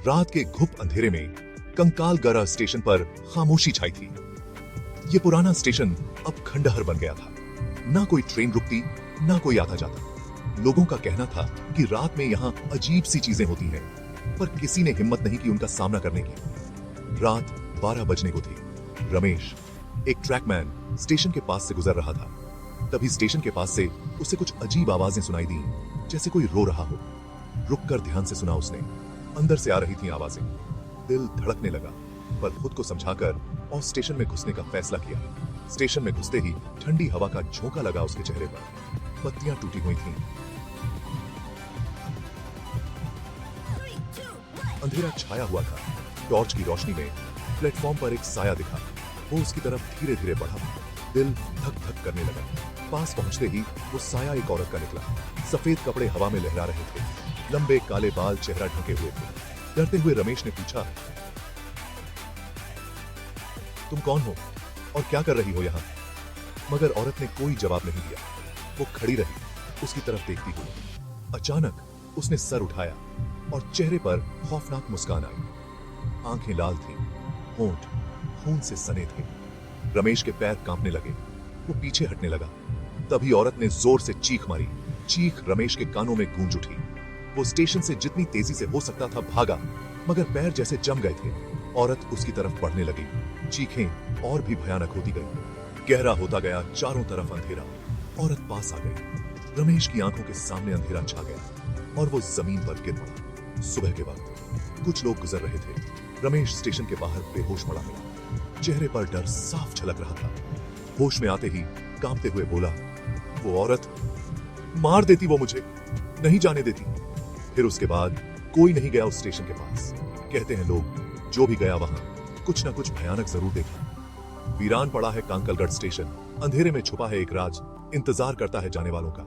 रात के घुप अंधेरे में कंकालगरा स्टेशन पर खामोशी छाई थी। ये पुराना स्टेशन अब खंडहर बन गया था। ना कोई ट्रेन रुकती, ना कोई आता जाता। लोगों का कहना था कि रात में यहाँ अजीब सी चीजें होती हैं, पर किसी ने हिम्मत नहीं की उनका सामना करने की। रात 12 बजने को थी। रमेश, एक ट्रैकमैन, स्टेशन के पास से गुजर रहा था। तभी स्टेशन के पास से उसे कुछ अजीब आवाजें सुनाई दी, जैसे कोई रो रहा हो। रुककर ध्यान से सुना उसने। अंदर से आ रही थी आवाजें। दिल धड़कने लगा, पर खुद को समझाकर और स्टेशन में घुसने का फैसला किया। स्टेशन में घुसते ही ठंडी हवा का झोंका लगा उसके चेहरे पर। पत्तियां टूटी हुई थीं। अंधेरा छाया हुआ था। टॉर्च की रोशनी में प्लेटफॉर्म पर एक साया दिखा। वो उसकी तरफ धीरे धीरे बढ़ा। दिल धक धक करने लगा। पास पहुंचते ही वो साया एक औरत का निकला। सफेद कपड़े हवा में लहरा रहे थे। लंबे काले बाल, चेहरा ढके हुए थे। डरते हुए रमेश ने पूछा, तुम कौन हो और क्या कर रही हो यहाँ? मगर औरत ने कोई जवाब नहीं दिया। वो खड़ी रही, उसकी तरफ देखती हुई। अचानक उसने सर उठाया और चेहरे पर खौफनाक मुस्कान आई। आंखें लाल थीं, होंठ खून से सने थे। रमेश के पैर कांपने लगे। वो पीछे हटने लगा। तभी औरत ने जोर से चीख मारी। चीख रमेश के कानों में गूंज उठी। वो स्टेशन से जितनी तेजी से हो सकता था भागा, मगर पैर जैसे जम गए थे। औरत उसकी तरफ बढ़ने लगी। चीखें और भी भयानक होती गई। गहरा होता गया, चारों तरफ अंधेरा। औरत पास आ गई। रमेश की आंखों के सामने अंधेरा छा गया और वो जमीन पर गिर पड़ा। सुबह के वक्त कुछ लोग गुजर रहे थे। रमेश स्टेशन के बाहर बेहोश पड़ा मिला। चेहरे पर डर साफ झलक रहा था। होश में आते ही कांपते हुए बोला, वो औरत मार देती, वो मुझे नहीं जाने देती। फिर उसके बाद कोई नहीं गया उस स्टेशन के पास। कहते हैं लोग, जो भी गया वहां कुछ ना कुछ भयानक जरूर देखा। वीरान पड़ा है कांकलगढ़ स्टेशन। अंधेरे में छुपा है एक राज, इंतजार करता है जाने वालों का।